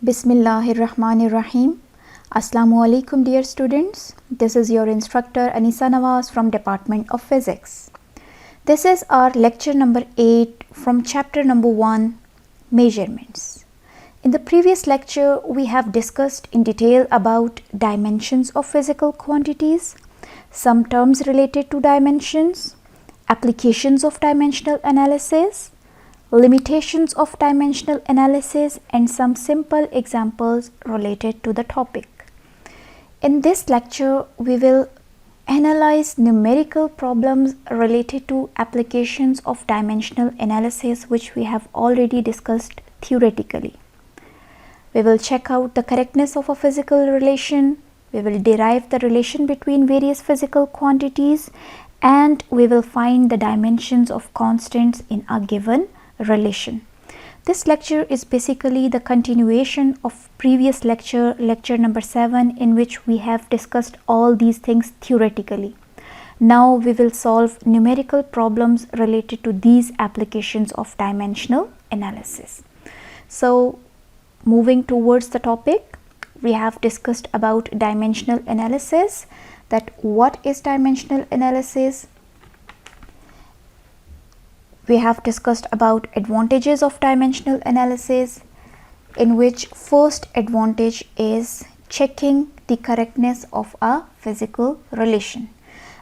Bismillahirrahmanirrahim. Assalamu alaikum dear students. This is your instructor Anisa Nawaz from Department of Physics. This is our lecture number 8 from chapter number 1, Measurements. In the previous lecture we have discussed in detail about dimensions of physical quantities, some terms related to dimensions, applications of dimensional analysis, limitations of dimensional analysis, and some simple examples related to the topic. In this lecture, we will analyze numerical problems related to applications of dimensional analysis which we have already discussed theoretically. We will check out the correctness of a physical relation, we will derive the relation between various physical quantities, and we will find the dimensions of constants in a given relation. This lecture is basically the continuation of previous lecture number 7, in which we have discussed all these things theoretically. Now we will solve numerical problems related to these applications of dimensional analysis. So moving towards the topic, we have discussed about dimensional analysis, that what is dimensional analysis. We have discussed about advantages of dimensional analysis, in which first advantage is checking the correctness of a physical relation.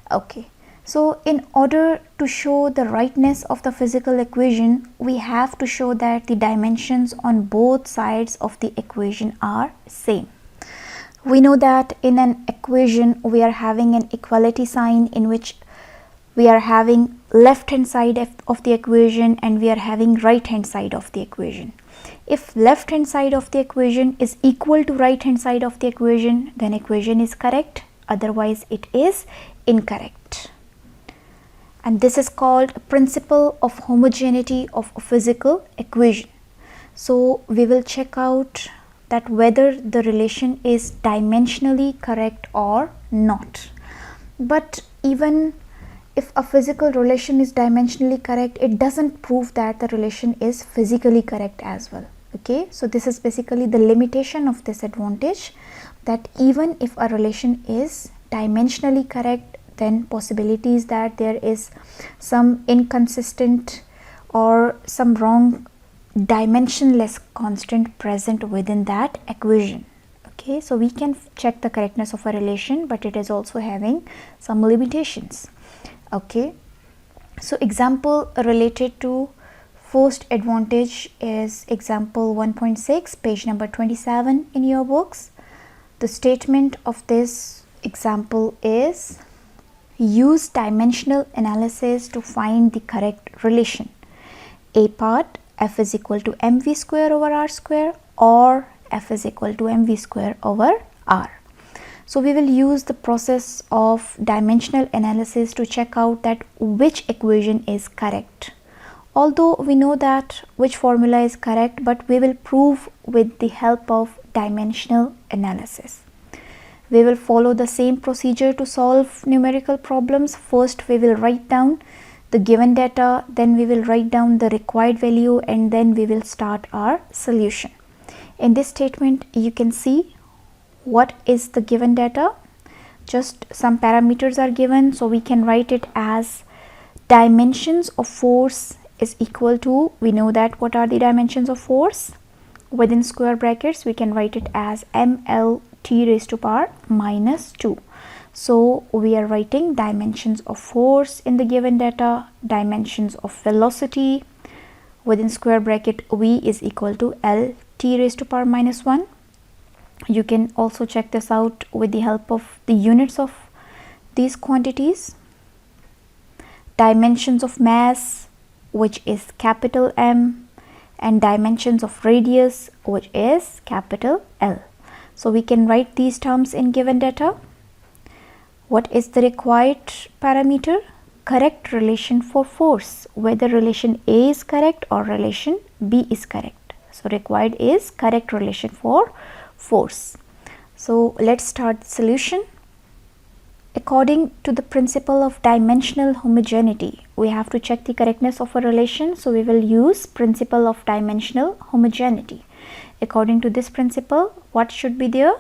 Okay, so in order to show the rightness of the physical equation, we have to show that the dimensions on both sides of the equation are same. We know that in an equation we are having an equality sign, in which we are having left hand side of the equation and we are having right hand side of the equation. If left hand side of the equation is equal to right hand side of the equation, then equation is correct, otherwise it is incorrect. And this is called principle of homogeneity of a physical equation. So we will check out that whether the relation is dimensionally correct or not. But even if a physical relation is dimensionally correct, it doesn't prove that the relation is physically correct as well. Okay, so this is basically the limitation of this advantage, that even if a relation is dimensionally correct, then possibilities that there is some inconsistent or some wrong dimensionless constant present within that equation. Okay, so we can check the correctness of a relation, but it is also having some limitations. Okay, so example related to first advantage is example 1.6, page number 27 in your books. The statement of this example is: use dimensional analysis to find the correct relation. A part, f is equal to mv square over r square, or f is equal to mv square over r. So we will use the process of dimensional analysis to check out that which equation is correct. Although we know that which formula is correct, but we will prove with the help of dimensional analysis. We will follow the same procedure to solve numerical problems. First we will write down the given data, then we will write down the required value, and then we will start our solution. In this statement you can see what is the given data. Just some parameters are given, so we can write it as dimensions of force is equal to, we know that what are the dimensions of force, within square brackets we can write it as ml t raised to power minus 2. So we are writing dimensions of force in the given data, dimensions of velocity, within square bracket v is equal to l t raised to power minus 1. You can also check this out with the help of the units of these quantities. Dimensions of mass, which is capital M, and dimensions of radius, which is capital L. So we can write these terms in given data. What is the required parameter? Correct relation for force, whether relation A is correct or relation B is correct. So required is correct relation for force. So let's start the solution. According to the principle of dimensional homogeneity, we have to check the correctness of a relation, so we will use principle of dimensional homogeneity. According to this principle, what should be there?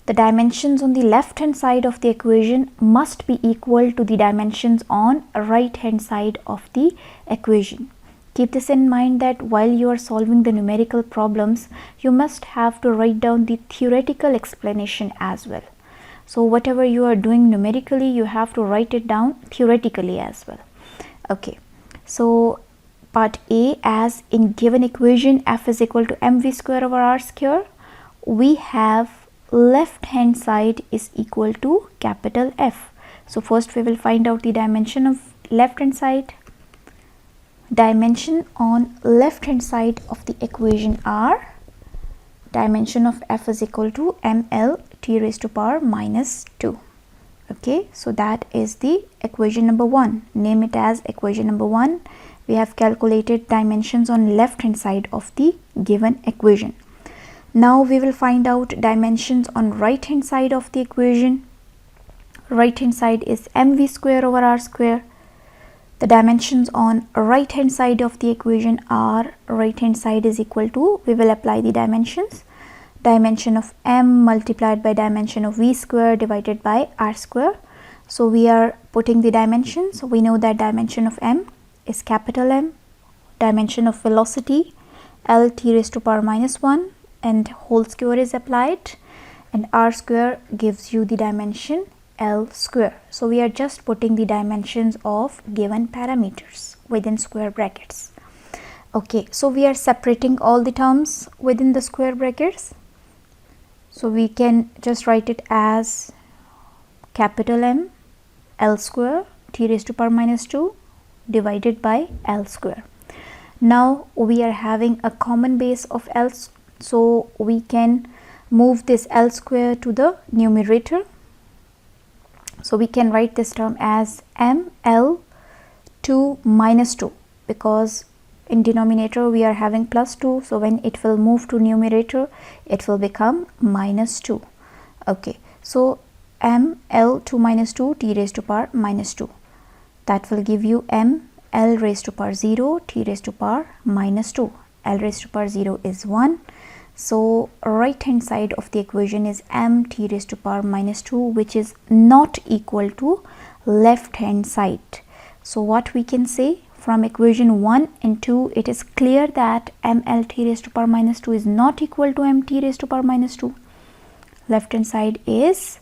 The dimensions on the left hand side of the equation must be equal to the dimensions on right hand side of the equation. Keep this in mind that while you are solving the numerical problems, you must have to write down the theoretical explanation as well. So whatever you are doing numerically, you have to write it down theoretically as well. Okay, so part A, as in given equation f is equal to mv square over r square, we have left hand side is equal to capital F. So first we will find out the dimension of left hand side. Dimension on left hand side of the equation are, dimension of f is equal to ml t raised to power minus 2. Okay, so that is the equation number 1. Name it as equation number 1. We have calculated dimensions on left hand side of the given equation. Now we will find out dimensions on right hand side of the equation. Right hand side is mv square over r square. The dimensions on right hand side of the equation are, right hand side is equal to, we will apply the dimensions, dimension of m multiplied by dimension of v square divided by r square. So we are putting the dimensions. We know that dimension of m is capital M, dimension of velocity L t raised to power minus 1 and whole square is applied, and r square gives you the dimension L square. So we are just putting the dimensions of given parameters within square brackets. Okay, so we are separating all the terms within the square brackets. So we can just write it as capital M L square t raised to power minus 2 divided by L square. Now we are having a common base of L, so we can move this L square to the numerator. So we can write this term as ml 2 minus 2, because in denominator we are having plus 2, so when it will move to numerator it will become minus 2. Okay, so ml 2 minus 2 t raised to power minus 2, that will give you m L raised to power 0 t raised to power minus 2. L raised to power 0 is 1. So right hand side of the equation is m t raised to power minus 2, which is not equal to left hand side. So what we can say from equation 1 and 2, it is clear that ml t raised to power minus 2 is not equal to m t raised to power minus 2. Left hand side is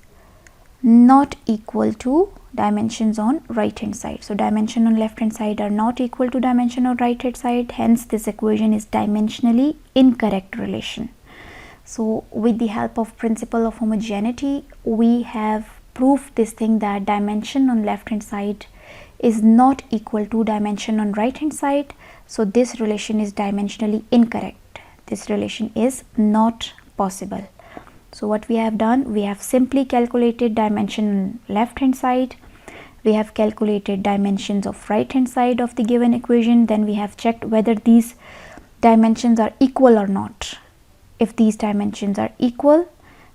not equal to dimensions on right hand side. So dimension on left hand side are not equal to dimension on right hand side, hence this equation is dimensionally incorrect relation. So with the help of principle of homogeneity, we have proved this thing that dimension on left hand side is not equal to dimension on right hand side. So this relation is dimensionally incorrect. This relation is not possible. So what we have done, we have simply calculated dimension on left hand side, we have calculated dimensions of right hand side of the given equation, then we have checked whether these dimensions are equal or not. If these dimensions are equal,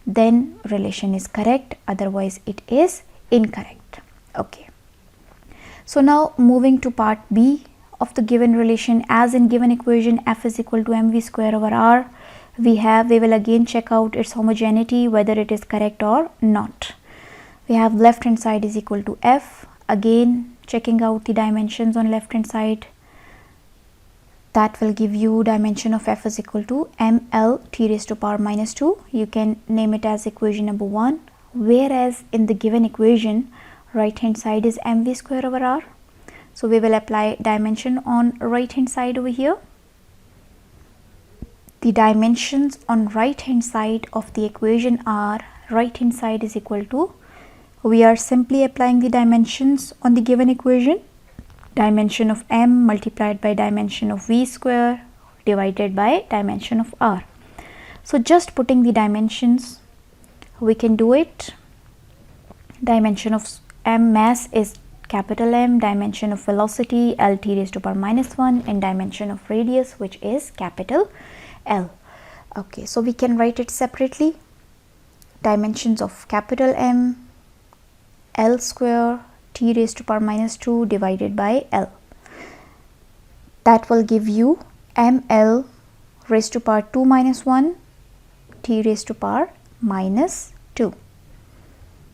then relation is correct, otherwise it is incorrect. Okay, so now moving to part B of the given relation, as in given equation f is equal to mv square over r, we will again check out its homogeneity, whether it is correct or not. We have left hand side is equal to f, again checking out the dimensions on left hand side, that will give you dimension of f is equal to ml t raised to power minus 2. You can name it as equation number 1, whereas in the given equation right hand side is mv square over r. So we will apply dimension on right hand side over here. The dimensions on right hand side of the equation are, right hand side is equal to, we are simply applying the dimensions on the given equation, dimension of m multiplied by dimension of v square divided by dimension of r. So just putting the dimensions, we can do it. Dimension of m mass is capital M, dimension of velocity L t raised to power minus 1, and dimension of radius, which is capital L. Okay, so we can write it separately. Dimensions of capital M L square t raised to power minus 2 divided by L. That will give you ml raised to power 2 minus 1 t raised to power minus 2,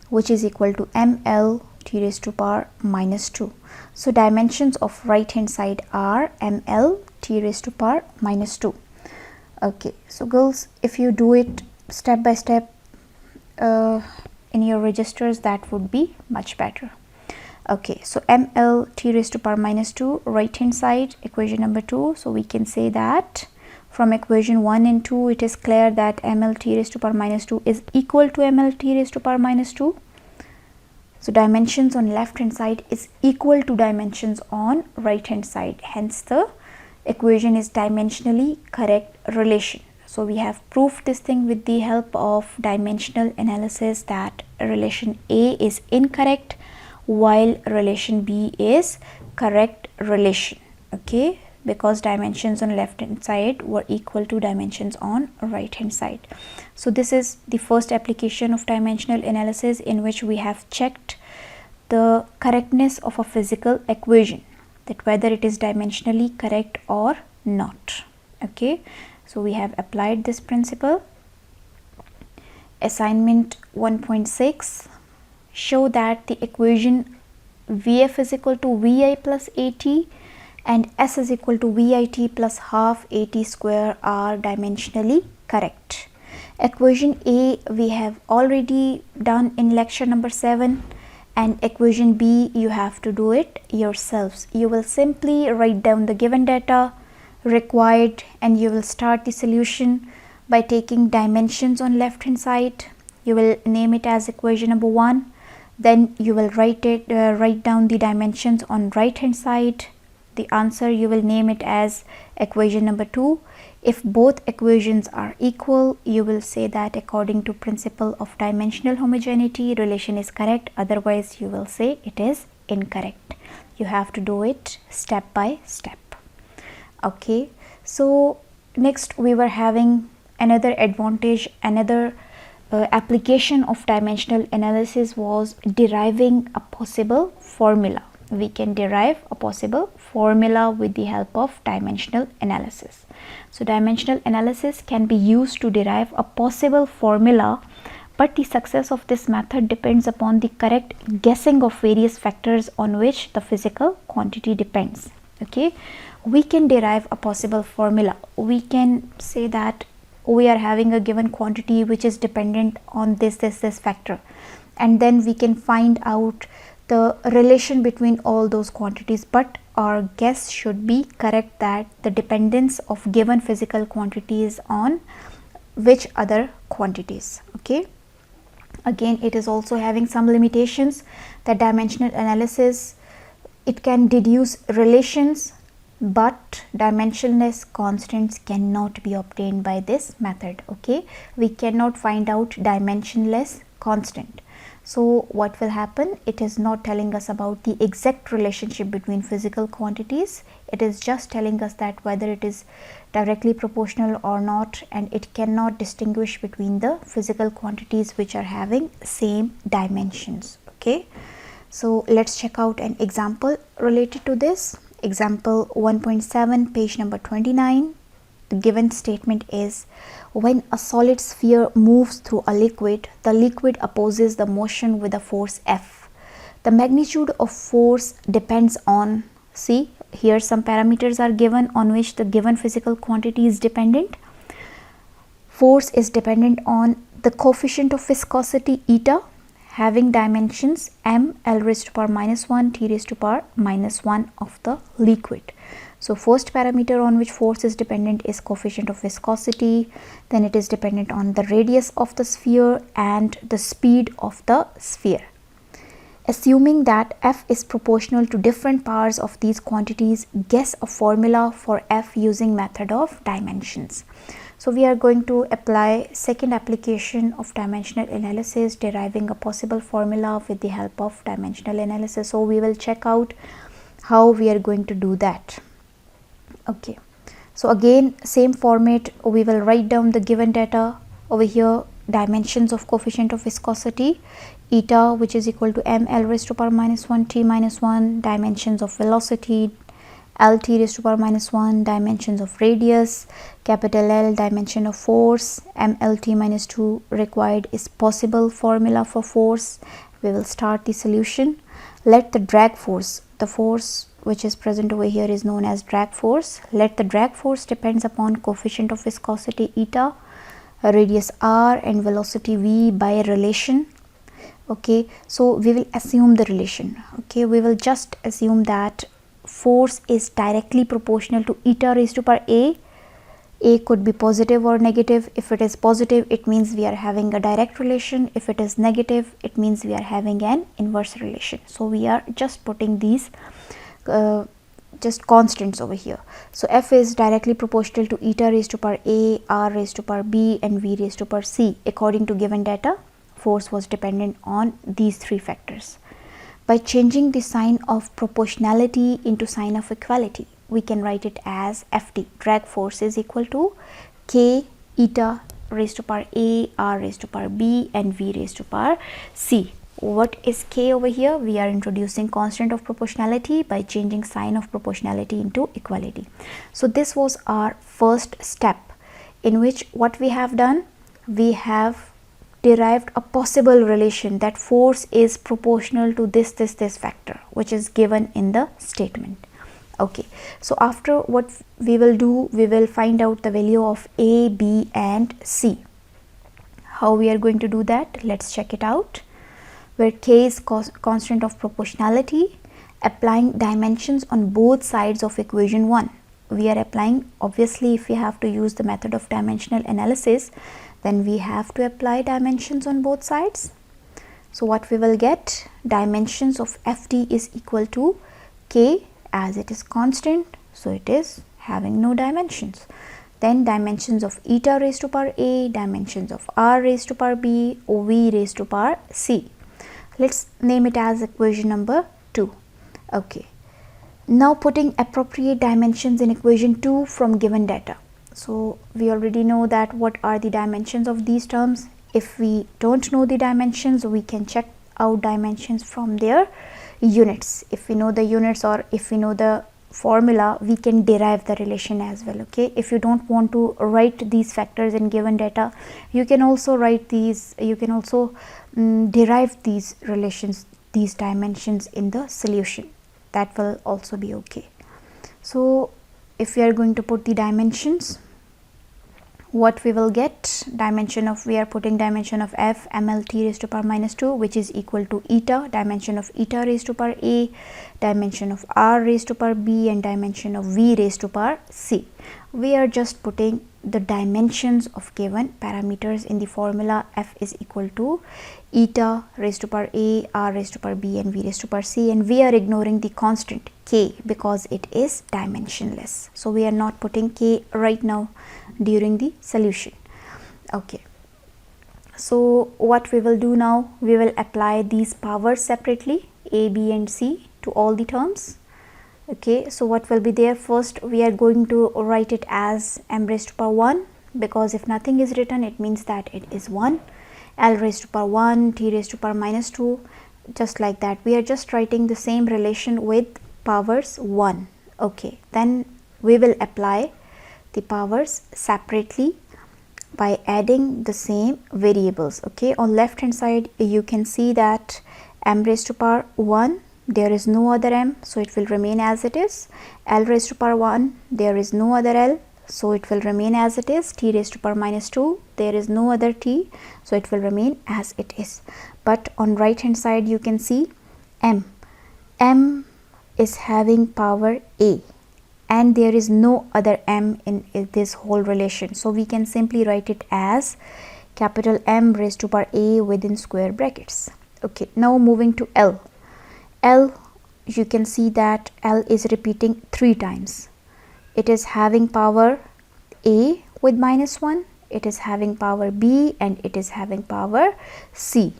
which is equal to ml t raised to power minus 2. So dimensions of right hand side are ml t raised to power minus 2. Okay, so girls, if you do it step by step in your registers, that would be much better. Okay, so ml t raised to power minus 2, right hand side, equation number 2. So we can say that from equation 1 and 2, it is clear that ml t raised to power minus 2 is equal to ml t raised to power minus 2. So dimensions on left hand side is equal to dimensions on right hand side. Hence the equation is dimensionally correct relation. So we have proved this thing with the help of dimensional analysis that relation A is incorrect while relation B is correct relation. Okay, because dimensions on left hand side were equal to dimensions on right hand side. So this is the first application of dimensional analysis in which we have checked the correctness of a physical equation, that whether it is dimensionally correct or not. Okay, so we have applied this principle. Assignment 1.6, show that the equation Vf is equal to Vi plus At and S is equal to Vit plus half At square are dimensionally correct. Equation A we have already done in lecture number 7, and equation B you have to do it yourselves. You will simply write down the given data required and you will start the solution by taking dimensions on left hand side. You will name it as equation number 1. Then you will write down the dimensions on right hand side. The answer you will name it as equation number 2. If both equations are equal, you will say that according to principle of dimensional homogeneity, relation is correct. Otherwise, you will say it is incorrect. You have to do it step by step. Okay, so next we were having another advantage, another application of dimensional analysis was deriving a possible formula. We can derive a possible formula with the help of dimensional analysis. So dimensional analysis can be used to derive a possible formula, but the success of this method depends upon the correct guessing of various factors on which the physical quantity depends. Okay, we can derive a possible formula. We can say that we are having a given quantity which is dependent on this factor, and then we can find out the relation between all those quantities, but our guess should be correct that the dependence of given physical quantities on which other quantities. Okay, again it is also having some limitations, that dimensional analysis, it can deduce relations, but dimensionless constants cannot be obtained by this method. Okay, we cannot find out dimensionless constant. So what will happen, it is not telling us about the exact relationship between physical quantities, it is just telling us that whether it is directly proportional or not, and it cannot distinguish between the physical quantities which are having same dimensions. Okay, so let's check out an example related to this. Example 1.7, page number 29. The given statement is, when a solid sphere moves through a liquid, the liquid opposes the motion with a force F. The magnitude of force depends on, see here some parameters are given on which the given physical quantity is dependent. Force is dependent on the coefficient of viscosity eta, having dimensions m, L raised to power minus 1, T raised to power minus 1 of the liquid. So first parameter on which force is dependent is coefficient of viscosity, then it is dependent on the radius of the sphere and the speed of the sphere. Assuming that F is proportional to different powers of these quantities, guess a formula for F using method of dimensions. So we are going to apply second application of dimensional analysis, deriving a possible formula with the help of dimensional analysis. So we will check out how we are going to do that. Okay, so again same format, we will write down the given data over here, dimensions of coefficient of viscosity eta, which is equal to m, L raised to power minus 1, T minus 1, dimensions of velocity L t raised to power minus 1 dimensions of radius, capital L dimension of force, mlt minus 2 required is possible formula for force. We will start the solution. Let the drag force, the force which is present over here is known as drag force. Let the drag force depends upon coefficient of viscosity eta, radius r and velocity v by relation. Okay, so we will assume the relation. Okay, we will just assume that force is directly proportional to eta raised to power a. A could be positive or negative. If it is positive, it means we are having a direct relation. If it is negative, it means we are having an inverse relation. So we are just putting these just constants over here. So F is directly proportional to eta raised to power a, r raised to power b and v raised to power c. According to given data, force was dependent on these three factors. By changing the sign of proportionality into sign of equality, we can write it as Ft, drag force, is equal to k eta raised to power a, r raised to power b and v raised to power c. What is k over here? We are introducing constant of proportionality by changing sign of proportionality into equality. So this was our first step, in which what we have done, we have derived a possible relation that force is proportional to this factor which is given in the statement. Okay, so after what we will do, we will find out the value of a, b and c. How we are going to do that? Let's check it out. Where k is constant of proportionality, applying dimensions on both sides of equation 1. We are applying, obviously if we have to use the method of dimensional analysis, then we have to apply dimensions on both sides. So what we will get, dimensions of Ft is equal to k, as it is constant, so it is having no dimensions. Then dimensions of eta raised to power a, dimensions of r raised to power b, v raised to power c. Let's name it as equation number 2. Okay, now putting appropriate dimensions in equation 2 from given data. So we already know that what are the dimensions of these terms. If we don't know the dimensions, we can check out dimensions from their units. If we know the units or if we know the formula, we can derive the relation as well. Okay, if you don't want to write these factors in given data, you can also write these, you can also derive these relations, these dimensions in the solution. That will also be okay. So if we are going to put the dimensions, what we will get, dimension of, we are putting dimension of f mlt raised to power minus 2, which is equal to eta, dimension of eta raised to power a, dimension of r raised to power b and dimension of v raised to power c. We are just putting the dimensions of given parameters in the formula. F is equal to eta raised to power a, r raised to power b and v raised to power c, and we are ignoring the constant k because it is dimensionless. So we are not putting k right now during the solution. Okay, so what we will do now, we will apply these powers separately, a, b and c, to all the terms. Okay, so what will be there? First we are going to write it as m raised to power 1, because if nothing is written, it means that it is 1. L raised to power 1, t raised to power minus 2, just like that. We are just writing the same relation with powers 1. Okay, then we will apply the powers separately by adding the same variables. Okay, on left hand side you can see that m raised to power 1, there is no other m, so it will remain as it is. L raised to power 1, there is no other L, so it will remain as it is. T raised to power minus 2, there is no other t, so it will remain as it is. But on right hand side you can see m is having power a, and there is no other m in this whole relation, so we can simply write it as capital M raised to power a within square brackets. Okay, now moving to L. L, you can see that L is repeating 3 times. It is having power a with minus 1, it is having power b, and it is having power c.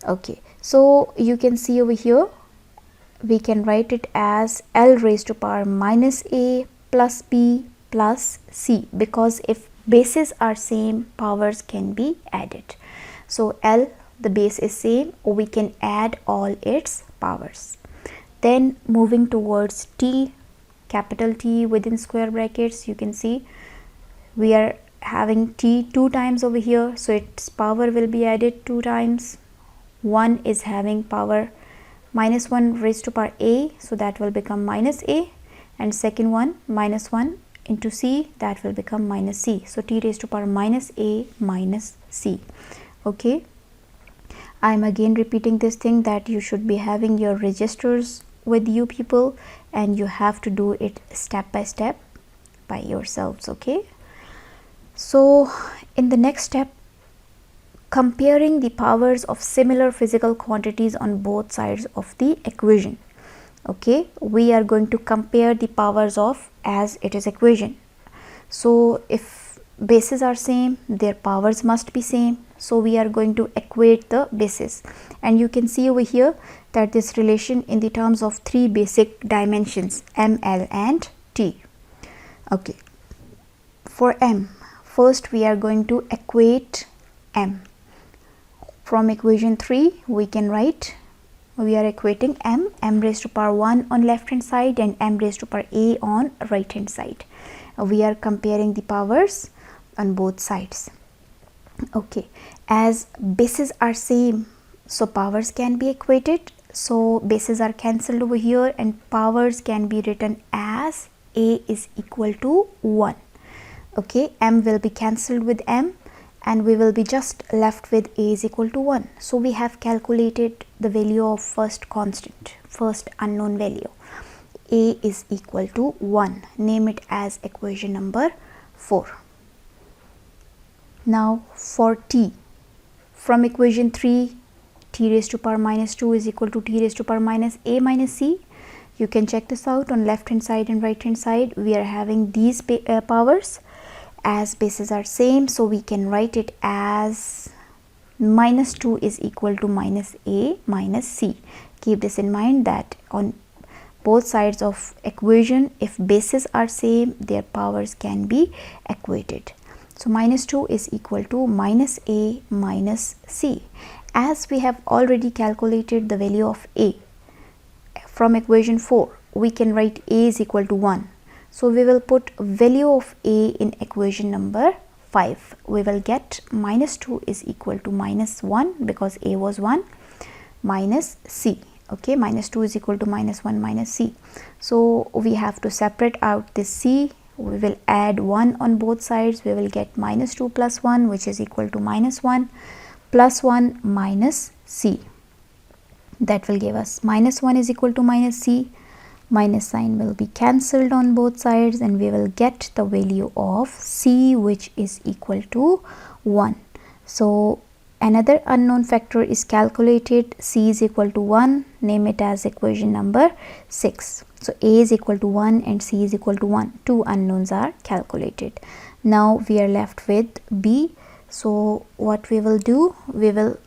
Okay, so you can see over here we can write it as L raised to power minus a plus b plus c, because if bases are same, powers can be added. So L, the base is same, we can add all its powers. Then moving towards t, capital T within square brackets, you can see we are having T 2 times over here, so its power will be added 2 times. 1 is having power minus 1 raised to power A, so that will become minus A, and second one minus 1 into C, that will become minus C. So T raised to power minus A minus C. Okay, I am again repeating this thing that you should be having your registers with you people, and you have to do it step by step by yourselves. Okay, so in the next step, comparing the powers of similar physical quantities on both sides of the equation. Okay, we are going to compare the powers of as it is equation. So if bases are same, their powers must be same, so we are going to equate the bases, and you can see over here that this relation in the terms of 3 basic dimensions, m, l and t. Okay, for m, first we are going to equate m. From equation 3 we can write, we are equating m raised to power 1 on left hand side and m raised to power a on right hand side. We are comparing the powers on both sides. Okay, as bases are same, so powers can be equated, so bases are cancelled over here and powers can be written as a is equal to 1. Okay, m will be cancelled with m and we will be just left with a is equal to 1. So we have calculated the value of first constant, first unknown value. A is equal to 1. Name it as equation number 4. Now for t, from equation 3, t raised to power minus 2 is equal to t raised to power minus a minus c. You can check this out on left hand side and right hand side. We are having these powers. As bases are same, so we can write it as minus 2 is equal to minus a minus c. Keep this in mind that on both sides of equation, if bases are same, their powers can be equated. So minus 2 is equal to minus a minus c. As we have already calculated the value of a from equation 4, we can write a is equal to 1. So we will put value of a in equation number 5. We will get minus 2 is equal to minus 1 because a was 1 minus c. Okay, minus 2 is equal to minus 1 minus c. So we have to separate out this c. We will add 1 on both sides. We will get minus 2 plus 1, which is equal to minus 1 plus 1 minus c. That will give us minus 1 is equal to minus c. Minus sign will be cancelled on both sides and we will get the value of c, which is equal to 1. So another unknown factor is calculated. C is equal to 1. Name it as equation number 6. So a is equal to 1 and c is equal to 1. Two unknowns are calculated. Now we are left with b. So what we will do, we will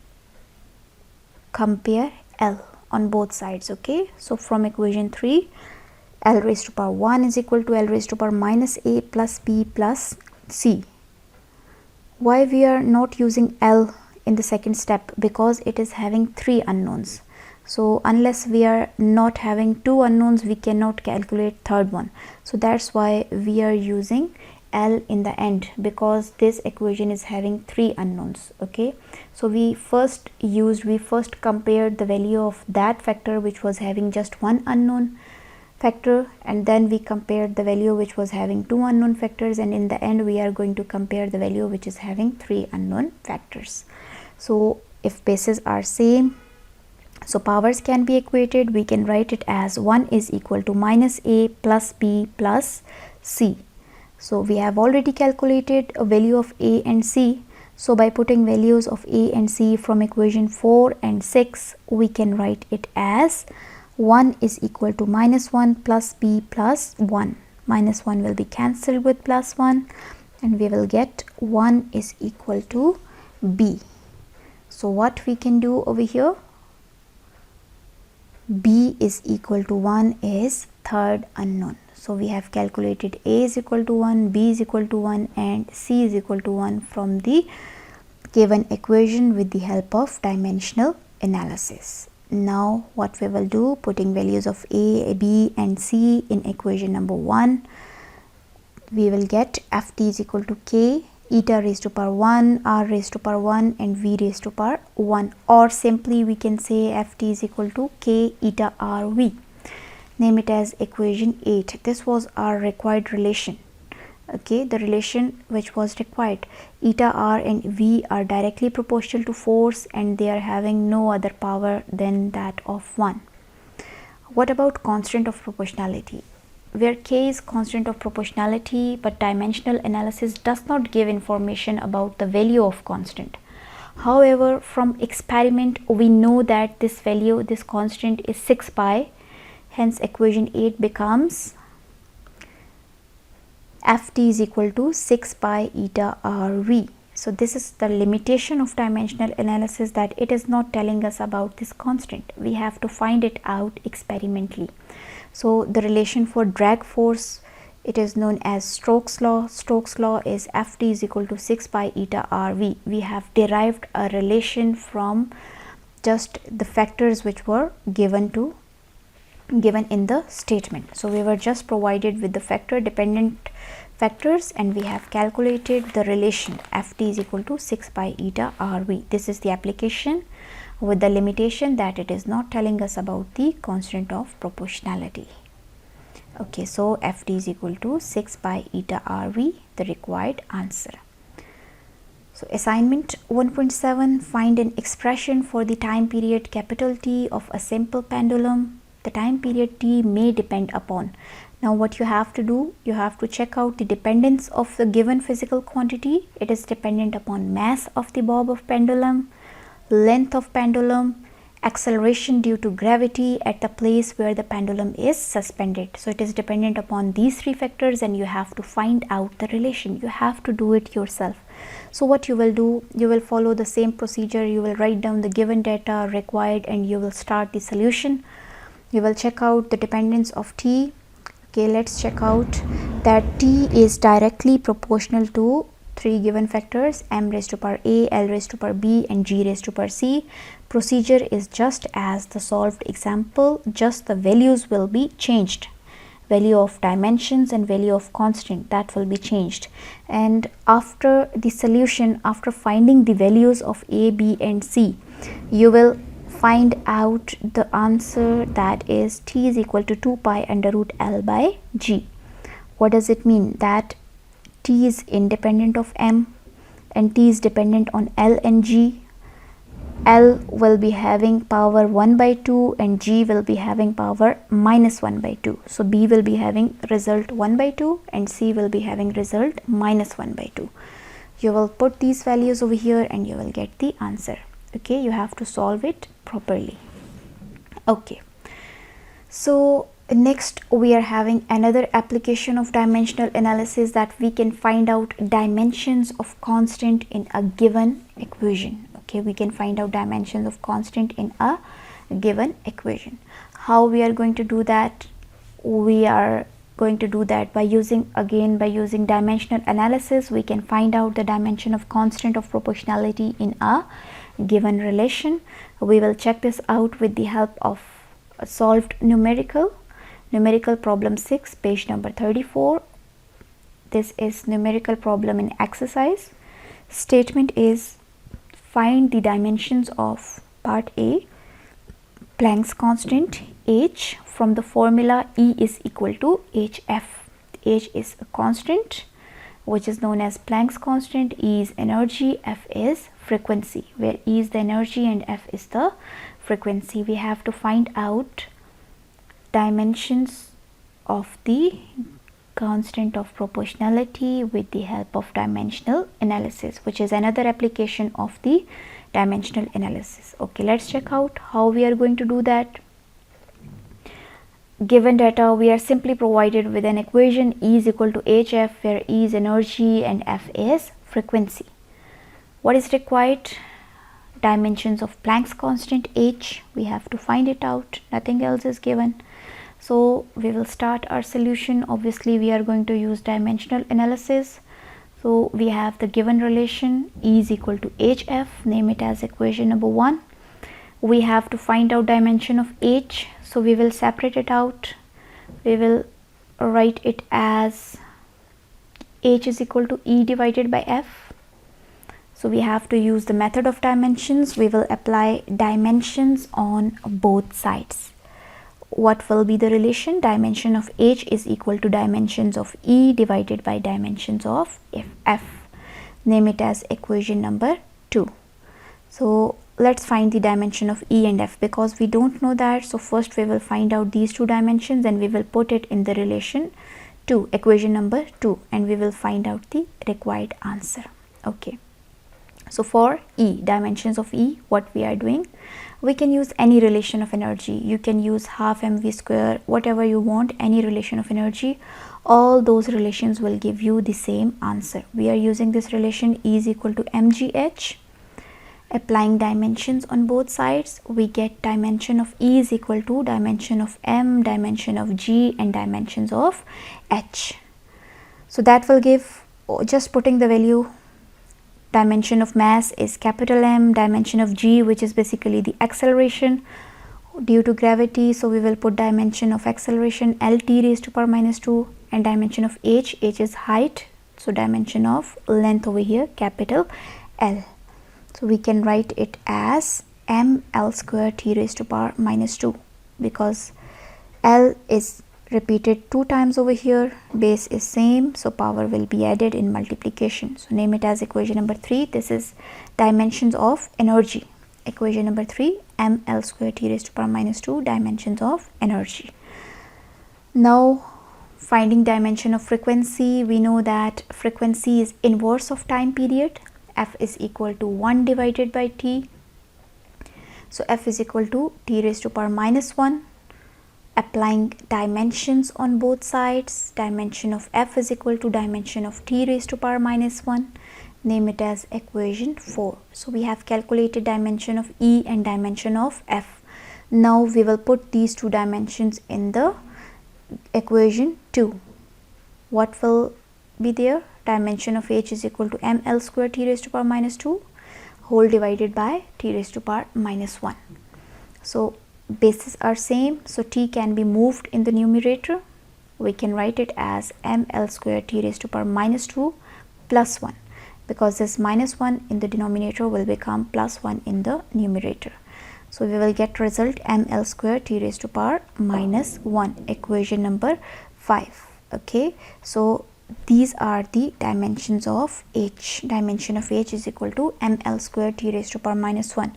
compare L on both sides. Okay, so from equation 3, L raised to power 1 is equal to L raised to power minus a plus b plus c. Why we are not using L in the second step? Because it is having 3 unknowns. So unless we are not having 2 unknowns, we cannot calculate third one. So that's why we are using L in the end, because this equation is having 3 unknowns. Okay, so we first compared the value of that factor which was having just 1 unknown factor, and then we compared the value which was having 2 unknown factors, and in the end we are going to compare the value which is having 3 unknown factors. So if bases are same, so powers can be equated. We can write it as 1 is equal to minus a plus b plus c. So we have already calculated a value of a and c. So by putting values of a and c from equation 4 and 6, we can write it as 1 is equal to minus 1 plus b plus 1. Minus 1 will be cancelled with plus 1 and we will get 1 is equal to b. So what we can do over here, b is equal to 1 is third unknown. So we have calculated a is equal to 1, b is equal to 1 and c is equal to 1 from the given equation with the help of dimensional analysis. Now what we will do, putting values of a, b and c in equation number 1, we will get ft is equal to k eta raised to power 1, r raised to power 1 and v raised to power 1, or simply we can say ft is equal to k eta r v. Name it as equation 8. This was our required relation. Okay, the relation which was required, eta r and v are directly proportional to force and they are having no other power than that of 1. What about constant of proportionality? Where k is constant of proportionality, but dimensional analysis does not give information about the value of constant. However, from experiment we know that this value, this constant is 6 pi, hence equation 8 becomes ft is equal to 6 pi eta rv. So this is the limitation of dimensional analysis, that it is not telling us about this constant. We have to find it out experimentally. So the relation for drag force, it is known as Stokes law. Stokes law is ft is equal to 6 pi eta rv. We have derived a relation from just the factors which were given in the statement. So we were just provided with the factor dependent factors and we have calculated the relation ft is equal to 6 pi eta rv. This is the application, with the limitation that it is not telling us about the constant of proportionality. Okay, so ft is equal to 6 pi eta rv, the required answer. So assignment 1.7, find an expression for the time period capital T of a simple pendulum. The time period T may depend upon. Now what you have to do, you have to check out the dependence of the given physical quantity. It is dependent upon mass of the bob of pendulum, length of pendulum, acceleration due to gravity at the place where the pendulum is suspended. So it is dependent upon these 3 factors and you have to find out the relation. You have to do it yourself. So what you will do, you will follow the same procedure. You will write down the given data required and you will start the solution. You will check out the dependence of T. Okay, let's check out that T is directly proportional to 3 given factors, m raised to power a, l raised to power b and g raised to power c. Procedure is just as the solved example, just the values will be changed. Value of dimensions and value of constant, that will be changed. And after the solution, after finding the values of a, b and c, you will find out the answer, that is T is equal to 2 pi under root L by G. What does it mean? That T is independent of M and T is dependent on L and G. L will be having power 1 by 2 and G will be having power minus 1 by 2. So B will be having result 1 by 2 and C will be having result minus 1 by 2. You will put these values over here and you will get the answer. Okay, you have to solve it properly. Okay, so next we are having another application of dimensional analysis, that we can find out dimensions of constant in a given equation. Okay, we can find out dimensions of constant in a given equation. How we are going to do that? We are going to do that by using dimensional analysis. We can find out the dimension of constant of proportionality in a given relation. We will check this out with the help of a solved numerical problem 6, page number 34. This is numerical problem in exercise. Statement is, find the dimensions of part A, Planck's constant h, from the formula E is equal to hf. H is a constant which is known as Planck's constant, E is energy, F is frequency, where E is the energy and F is the frequency. We have to find out dimensions of the constant of proportionality with the help of dimensional analysis, which is another application of the dimensional analysis. Okay, let's check out how we are going to do that. Given data, we are simply provided with an equation, E is equal to hf, where E is energy and F is frequency. What is required? Dimensions of Planck's constant h. We have to find it out, nothing else is given. So we will start our solution. Obviously we are going to use dimensional analysis. So we have the given relation, E is equal to hf, name it as equation number 1. we have to find out dimension of H, so we will separate it out. We will write it as H is equal to E divided by F. So we have to use the method of dimensions. We will apply dimensions on both sides. What will be the relation? Dimension of H is equal to dimensions of E divided by dimensions of F. Name it as equation number 2. So let's find the dimension of E and F, because we don't know that. So first we will find out these two dimensions and we will put it in the relation to equation number 2, and we will find out the required answer. Okay. So for E, dimensions of E, what we are doing, we can use any relation of energy. You can use half mv square, whatever you want, any relation of energy. All those relations will give you the same answer. We are using this relation E is equal to mgh. Applying dimensions on both sides, we get dimension of E is equal to dimension of m, dimension of g, and dimensions of h. So that will give, just putting the value, dimension of mass is capital M, dimension of g, which is basically the acceleration due to gravity, so we will put dimension of acceleration lt raised to power minus 2, and dimension of h is height, so dimension of length over here capital L. So we can write it as ml square t raised to power minus 2, because L is repeated 2 times over here, base is same, so power will be added in multiplication. So name it as equation number 3. This is dimensions of energy. Equation number 3, ml square t raised to power minus 2, dimensions of energy. Now finding dimension of frequency, we know that frequency is inverse of time period. F is equal to 1 divided by t. So F is equal to t raised to power minus 1. Applying dimensions on both sides, dimension of F is equal to dimension of t raised to power minus 1. Name it as equation 4. So we have calculated dimension of E and dimension of F. Now we will put these two dimensions in the equation 2. What will be there? Dimension of H is equal to ml square t raised to power minus 2 whole divided by t raised to power minus 1. So bases are same, so t can be moved in the numerator. We can write it as ml square t raised to power minus 2 plus 1, because this minus 1 in the denominator will become plus 1 in the numerator. So we will get result ml square t raised to power minus 1, equation number 5. Okay, so these are the dimensions of H. Dimension of H is equal to ml square t raised to power minus 1.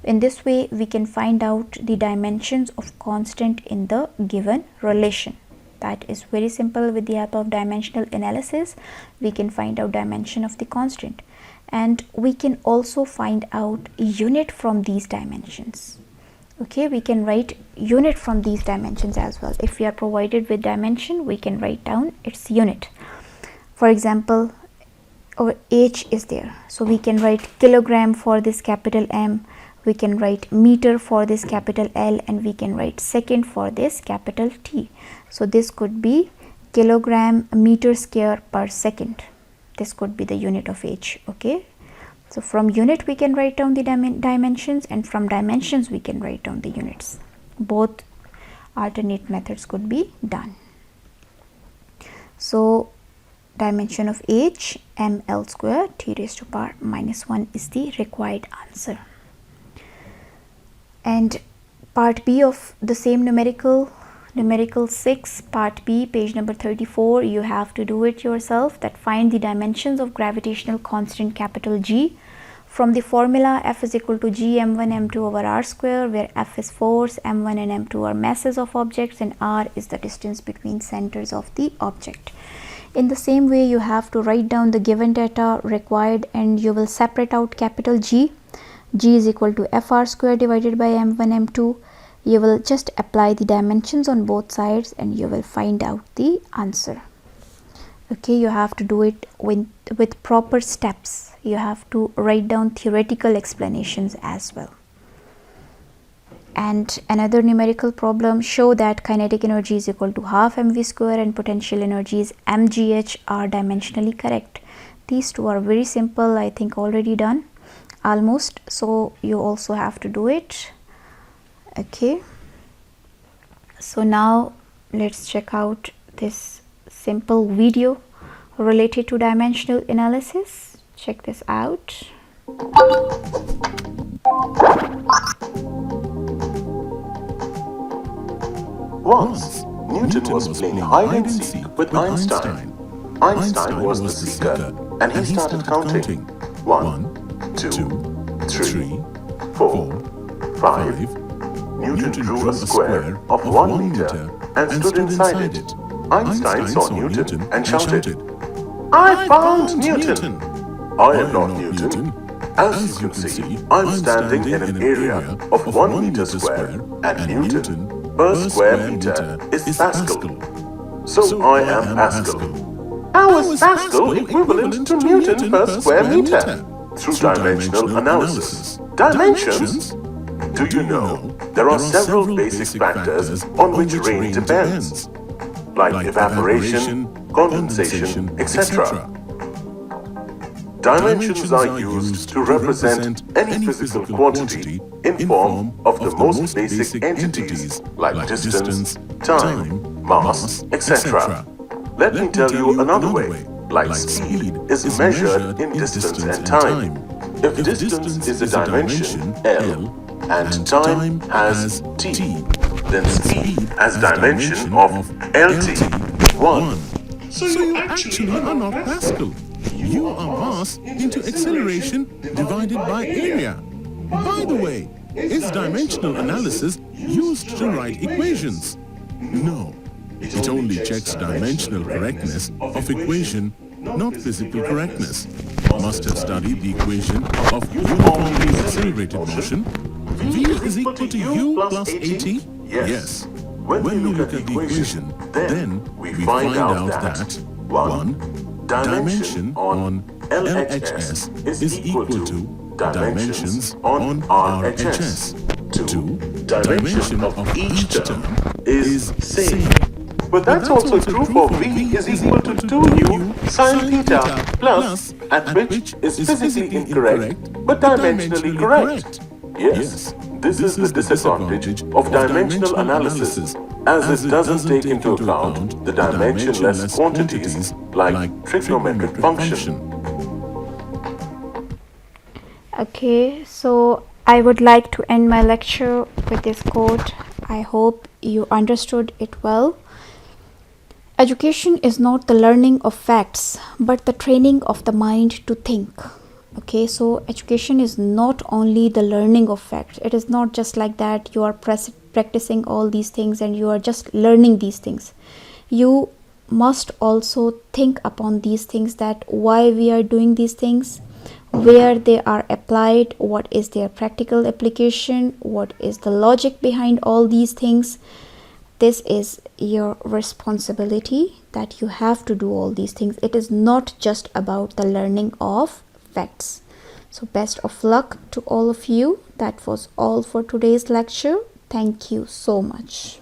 In this way we can find out the dimensions of constant in the given relation. That is very simple. With the help of dimensional analysis we can find out dimension of the constant, and we can also find out unit from these dimensions. Okay, we can write unit from these dimensions as well. If we are provided with dimension, we can write down its unit. For example, our H is there, so we can write kilogram for this capital M, we can write meter for this capital L, and we can write second for this capital T. So this could be kilogram meter square per second. This could be the unit of H. Okay, so from unit we can write down the dimensions, and from dimensions we can write down the units. Both alternate methods could be done. So dimension of H, ml square t raised to power minus 1 is the required answer. And part B of the same numerical 6, part B, page number 34, you have to do it yourself. That find the dimensions of gravitational constant capital G from the formula F is equal to G m1 m2 over r square, where F is force, m1 and m2 are masses of objects, and r is the distance between centers of the object. In the same way, you have to write down the given data required, and you will separate out capital G. G is equal to fr square divided by m1 m2. You will just apply the dimensions on both sides and you will find out the answer. Okay, you have to do it with proper steps. You have to write down theoretical explanations as well. And another numerical problem, show that kinetic energy is equal to half mv square and potential energies mgh are dimensionally correct. These two are very simple, I think already done almost, so you also have to do it. Okay, so now let's check out this simple video related to dimensional analysis. Check this out. Once, Newton was playing hide and seek with Einstein. Einstein was the seeker, and he started counting. 1, 2, 3, 4, 5. Newton drew a square of 1 meter and stood inside it. Einstein saw Newton and shouted, "I found Newton!" I am not Newton. As you can see, I'm standing in an area of 1 meter square, and Newton per square meter is Pascal. So I am Pascal. How is Pascal equivalent to Newton per square meter? Through dimensional analysis. Dimensions? Do you know there are several basic factors on which rain depends, like evaporation, condensation, etc. Dimensions are used to represent any physical quantity in form of the most basic entities like distance, time, mass, etc. Let me tell you another way. Like speed is measured in distance and time. If distance is a dimension, L, and time has t, then speed has dimension of LT, 1. So you actually are not Pascal. You are mass into acceleration divided by area. By the way, is dimensional analysis used to write equations? No. It only checks dimensional correctness of equation, not physical correctness. Must have studied the equation of uniformly accelerated motion. V is equal to u plus at? Yes. When we look at the equation, then we find out that 1. Dimension on LHS is equal to dimensions on RHS. 2. Dimension of each term is same. But that's also true for V is equal to 2u sine theta plus, at which is physically incorrect but dimensionally correct. Yes, this is the disadvantage of dimensional analysis, as it doesn't take into account the dimensionless quantities like trigonometric function. Okay, so I would like to end my lecture with this quote. I hope you understood it well. Education is not the learning of facts, but the training of the mind to think. Okay, so education is not only the learning of facts. It is not just like that you are practicing all these things and you are just learning these things. You must also think upon these things, that why we are doing these things, where they are applied, what is their practical application, what is the logic behind all these things. This is your responsibility, that you have to do all these things. It is not just about the learning of facts. So best of luck to all of you. That was all for today's lecture. Thank you so much.